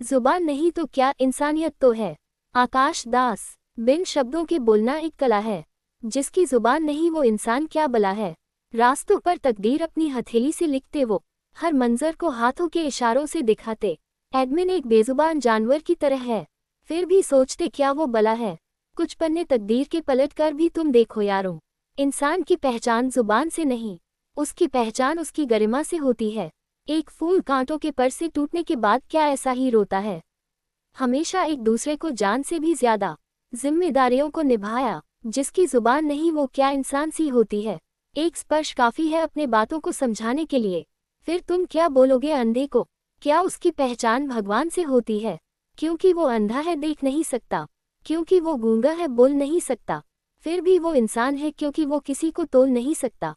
जुबान नहीं तो क्या इंसानियत तो है। आकाश दास। बिन शब्दों के बोलना एक कला है। जिसकी जुबान नहीं वो इंसान क्या बला है। रास्तों पर तकदीर अपनी हथेली से लिखते वो, हर मंजर को हाथों के इशारों से दिखाते। एडमिन एक बेजुबान जानवर की तरह है, फिर भी सोचते क्या वो बला है। कुछ पन्ने तकदीर के पलट कर भी तुम देखो यारों। इंसान की पहचान जुबान से नहीं, उसकी पहचान उसकी गरिमा से होती है। एक फूल कांटों के पर से टूटने के बाद क्या ऐसा ही रोता है। हमेशा एक दूसरे को जान से भी ज्यादा जिम्मेदारियों को निभाया। जिसकी जुबान नहीं वो क्या इंसान सी होती है। एक स्पर्श काफी है अपने बातों को समझाने के लिए। फिर तुम क्या बोलोगे अंधे को, क्या उसकी पहचान भगवान से होती है। क्योंकि वो अंधा है देख नहीं सकता, क्योंकि वो गूंगा है बोल नहीं सकता, फिर भी वो इंसान है क्योंकि वो किसी को तोल नहीं सकता।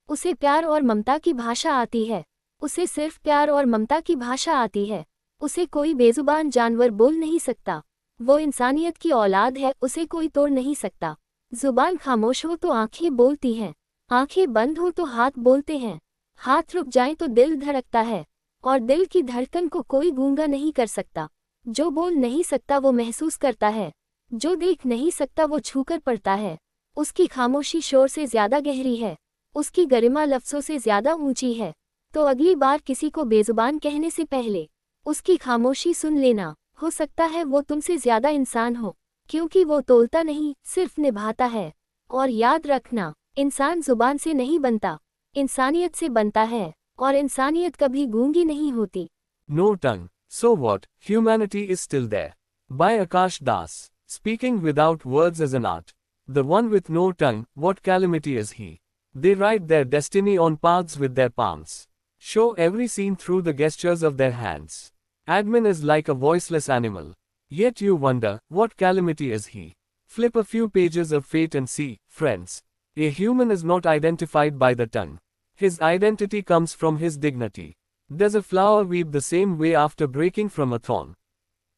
उसे प्यार और ममता की भाषा आती है, उसे सिर्फ प्यार और ममता की भाषा आती है। उसे कोई बेजुबान जानवर बोल नहीं सकता। वो इंसानियत की औलाद है, उसे कोई तोड़ नहीं सकता। जुबान खामोश हो तो आंखें बोलती हैं, आंखें बंद हो तो हाथ बोलते हैं, हाथ रुक जाएं तो दिल धड़कता है, और दिल की धड़कन को कोई गूंगा नहीं कर सकता। जो बोल नहीं सकता वो महसूस करता है, जो देख नहीं सकता वो छूकर पड़ता है। उसकी खामोशी शोर से ज्यादा गहरी है, उसकी गरिमा लफ्ज़ों से ज्यादा ऊंची है। तो अगली बार किसी को बेजुबान कहने से पहले उसकी खामोशी सुन लेना, हो सकता है वो तुमसे ज्यादा इंसान हो, क्योंकि वो तोलता नहीं सिर्फ निभाता है। और याद रखना, इंसान जुबान से नहीं बनता, इंसानियत से बनता है, और इंसानियत कभी गूंगी नहीं होती। No tongue, so what? Humanity is still there. By Akash Das. Speaking without words is an art. The one with no tongue, what calamity is he? They write their destiny on paths with their palms. Show every scene through the gestures of their hands. Admin is like a voiceless animal. Yet you wonder, what calamity is he? Flip a few pages of fate and see, friends. A human is not identified by the tongue. His identity comes from his dignity. Does a flower weep the same way after breaking from a thorn?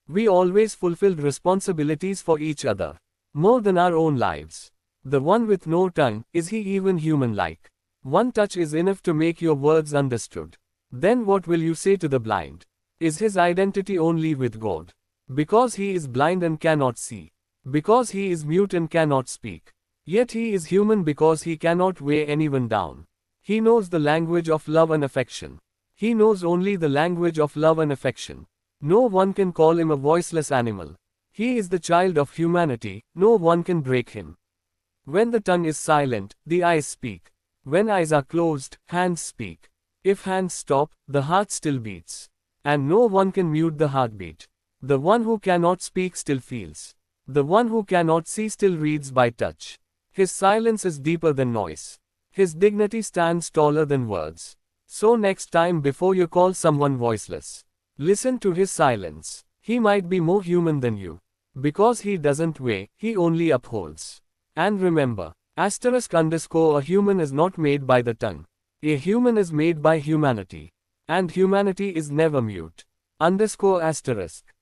We always fulfilled responsibilities for each other, more than our own lives. The one with no tongue, is he even human-like? One touch is enough to make your words understood. Then what will you say to the blind? Is his identity only with God? Because he is blind and cannot see. Because he is mute and cannot speak. Yet he is human because he cannot weigh anyone down. He knows the language of love and affection. He knows only the language of love and affection. No one can call him a voiceless animal. He is the child of humanity, no one can break him. When the tongue is silent, the eyes speak. When eyes are closed, hands speak. If hands stop, the heart still beats. And no one can mute the heartbeat. The one who cannot speak still feels. The one who cannot see still reads by touch. His silence is deeper than noise. His dignity stands taller than words. So next time before you call someone voiceless, listen to his silence. He might be more human than you. Because he doesn't weigh, he only upholds. And remember, *_ a human is not made by the tongue. A human is made by humanity. And humanity is never mute. _*.